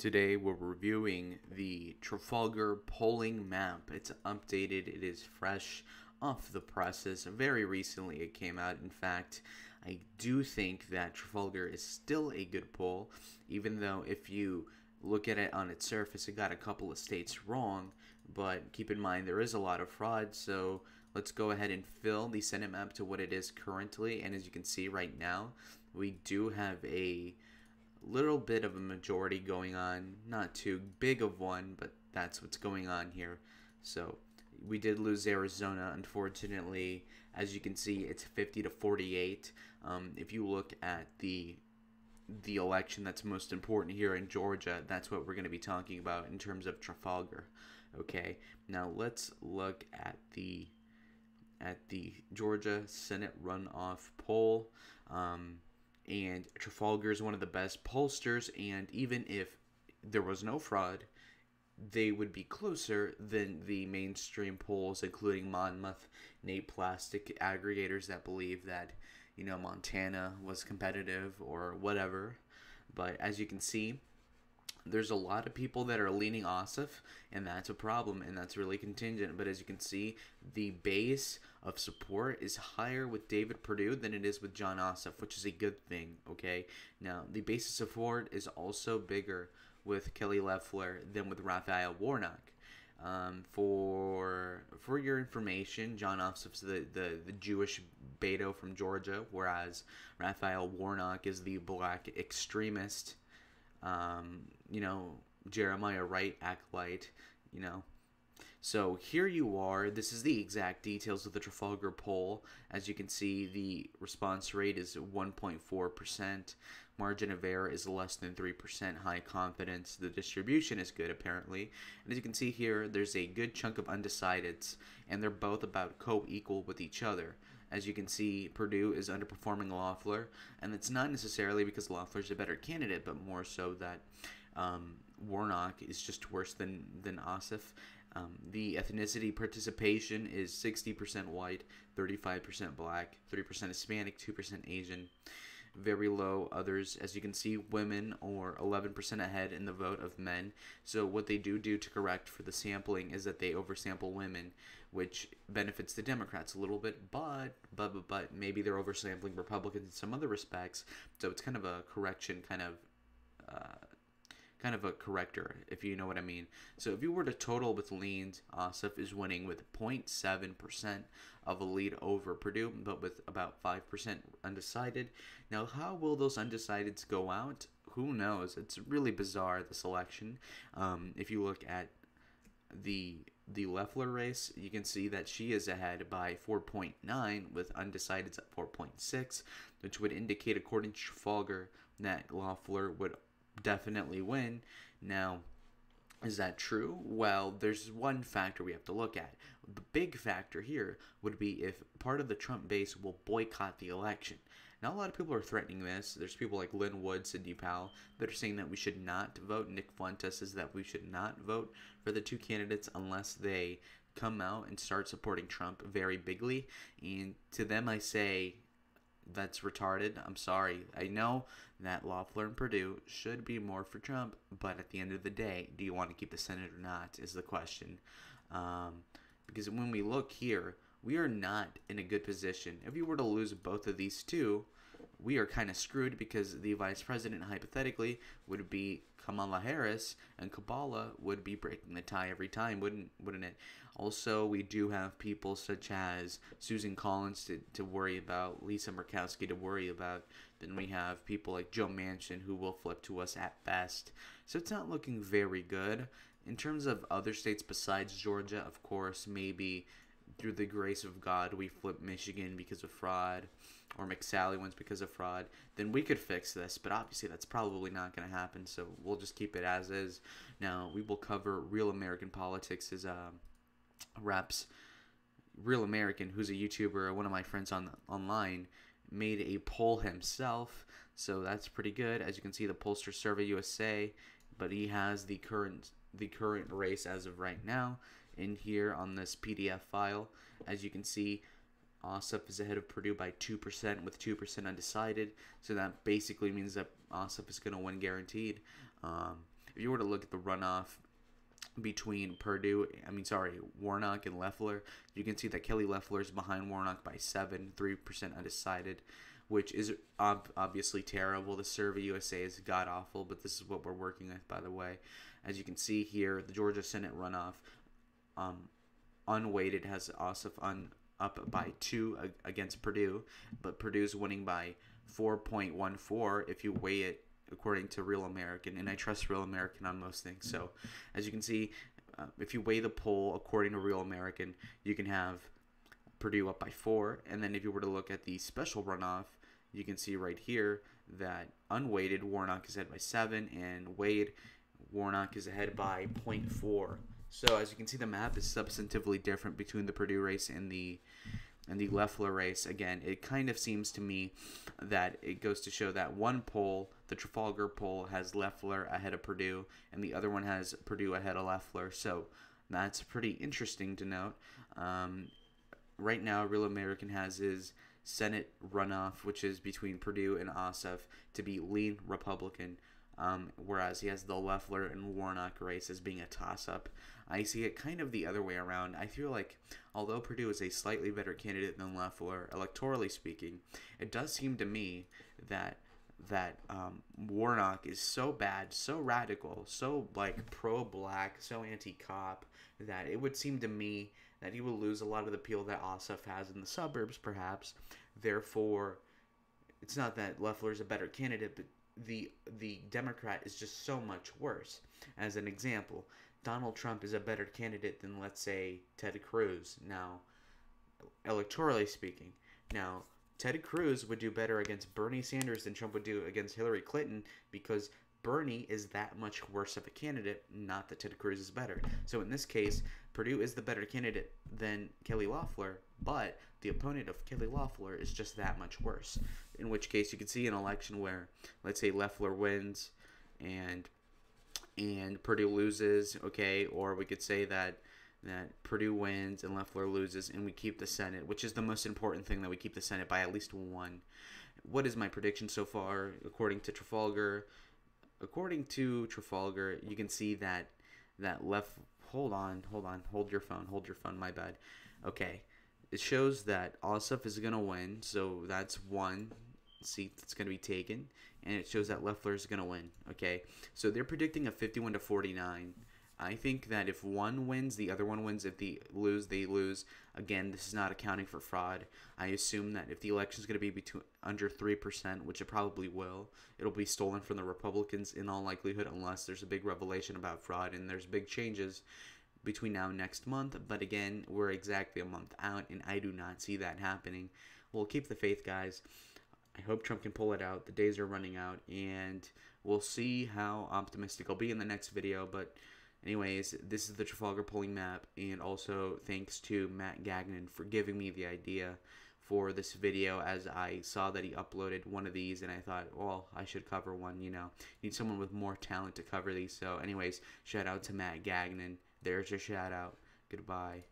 Today we're reviewing the Trafalgar polling map. It's updated, it is fresh off the presses. Very recently it came out. In fact, I do think that Trafalgar is still a good poll, even though if you look at it on its surface, it got a couple of states wrong. But keep in mind there is a lot of fraud, so let's go ahead and fill the Senate map to what it is currently. And as you can see right now, we do have a little bit of a majority going on, not too big of one, but that's what's going on here. So we did lose Arizona, unfortunately. As you can see, it's 50 to 48. If you look at the election that's most important here in Georgia, that's what we're going to be talking about in terms of Trafalgar. Okay, now let's look at the Georgia Senate runoff poll. And Trafalgar is one of the best pollsters, and even if there was no fraud, they would be closer than the mainstream polls, including Monmouth, Nate Plastic aggregators that believe that, Montana was competitive or whatever. But as you can see, there's a lot of people that are leaning Ossoff, and that's a problem, and that's really contingent. But as you can see, the base of support is higher with David Perdue than it is with Jon Ossoff, which is a good thing, okay? Now, the base of support is also bigger with Kelly Loeffler than with Raphael Warnock. For your information, Jon Ossoff's the Jewish Beto from Georgia, whereas Raphael Warnock is the black extremist, Jeremiah Wright acolyte, So here you are. This is the exact details of the Trafalgar poll. As you can see, the response rate is 1.4%. Margin of error is less than 3%. High confidence. The distribution is good, apparently. And as you can see here, there's a good chunk of undecideds, and they're both about co-equal with each other. As you can see, Perdue is underperforming Loeffler, and it's not necessarily because Loeffler's a better candidate, but more so that Warnock is just worse than Ossoff. The ethnicity participation is 60% white, 35% black, 3% Hispanic, 2% Asian. Very low others. As you can see, women are 11% ahead in the vote of men. So what they do to correct for the sampling is that they oversample women, which benefits the Democrats a little bit, but maybe they're oversampling Republicans in some other respects. So it's kind of a correction, kind of a corrector, if you know what I mean. So if you were to total with leans, Ossoff is winning with 0.7% of a lead over Perdue, but with about 5% undecided. Now, how will those undecideds go out? Who knows? It's really bizarre, this election. If you look at the Loeffler race, you can see that she is ahead by 4.9 with undecideds at 4.6, which would indicate, according to Trafalgar, that Loeffler would definitely win. Now, is that true? Well, there's one factor we have to look at. The big factor here would be if part of the Trump base will boycott the election. Now, a lot of people are threatening this. There's people like Lynn Wood, Sidney Powell, that are saying that we should not vote. Nick Fuentes says that we should not vote for the two candidates unless they come out and start supporting Trump very bigly. And to them, I say, that's retarded. I'm sorry. I know that Loeffler and Perdue should be more for Trump, but at the end of the day, do you want to keep the Senate or not is the question. Because when we look here, we are not in a good position. If you were to lose both of these two, we are kind of screwed because the vice president, hypothetically, would be Kamala Harris, and Kamala would be breaking the tie every time, wouldn't it? Also, we do have people such as Susan Collins to worry about, Lisa Murkowski to worry about. Then we have people like Joe Manchin who will flip to us at best. So it's not looking very good. In terms of other states besides Georgia, of course, maybe through the grace of God, we flip Michigan because of fraud, or McSally wins because of fraud, then we could fix this. But obviously, that's probably not going to happen, so we'll just keep it as is. Now, we will cover Real American Politics' reps. Real American, who's a YouTuber, one of my friends online, made a poll himself, so that's pretty good. As you can see, the pollster Survey USA, but he has the current race as of right now in here on this PDF file. As you can see, Ossoff is ahead of Perdue by 2% with 2% undecided. So that basically means that Ossoff is going to win guaranteed. if you were to look at the runoff between Warnock and Loeffler, you can see that Kelly Loeffler is behind Warnock by 3% undecided, which is obviously terrible. The Survey USA is god-awful, but this is what we're working with, by the way. As you can see here, the Georgia Senate runoff, unweighted, has Ossoff up by 2 against Perdue, but Purdue's winning by 4.14 if you weigh it according to Real American, and I trust Real American on most things. So, as you can see, if you weigh the poll according to Real American, you can have Perdue up by 4, and then if you were to look at the special runoff, you can see right here that unweighted, Warnock is ahead by 7, and weighed, Warnock is ahead by 0.4. So, as you can see, the map is substantively different between the Perdue race and the Loeffler race. Again, it kind of seems to me that it goes to show that one poll, the Trafalgar poll, has Loeffler ahead of Perdue, and the other one has Perdue ahead of Loeffler. So that's pretty interesting to note. Right now, Real American has his Senate runoff, which is between Perdue and Ossoff, to be lean Republican, whereas he has the Loeffler and Warnock race as being a toss-up. I see it kind of the other way around. I feel like, although Perdue is a slightly better candidate than Loeffler, electorally speaking, it does seem to me that Warnock is so bad, so radical, so pro-black, so anti-cop, that it would seem to me that he will lose a lot of the appeal that Ossoff has in the suburbs, perhaps. Therefore, it's not that Loeffler is a better candidate, but the Democrat is just so much worse. As an example, Donald Trump is a better candidate than, let's say, Ted Cruz. Now, electorally speaking, Ted Cruz would do better against Bernie Sanders than Trump would do against Hillary Clinton, because Bernie is that much worse of a candidate, not that Ted Cruz is better. So in this case, Perdue is the better candidate than Kelly Loeffler, but the opponent of Kelly Loeffler is just that much worse. In which case, you could see an election where, let's say, Loeffler wins and Perdue loses, okay, or we could say that Perdue wins and Loeffler loses, and we keep the Senate, which is the most important thing, that we keep the Senate by at least 1. What is my prediction so far according to Trafalgar? According to Trafalgar, you can see that hold your phone, my bad. Okay, it shows that Ossoff is going to win, so that's 1 seat that's going to be taken, and it shows that Loeffler is going to win, okay? So they're predicting a 51-49. I think that if one wins, the other one wins. If they lose. Again, this is not accounting for fraud. I assume that if the election is going to be under 3%, which it probably will, it'll be stolen from the Republicans in all likelihood, unless there's a big revelation about fraud and there's big changes between now and next month. But again, we're exactly a month out, and I do not see that happening. We'll keep the faith, guys. I hope Trump can pull it out. The days are running out, and we'll see how optimistic I'll be in the next video. But anyways, this is the Trafalgar polling map, and also thanks to Matt Gagnon for giving me the idea for this video, as I saw that he uploaded one of these, and I thought, well, I should cover one, Need someone with more talent to cover these. So anyways, shout out to Matt Gagnon. There's your shout out. Goodbye.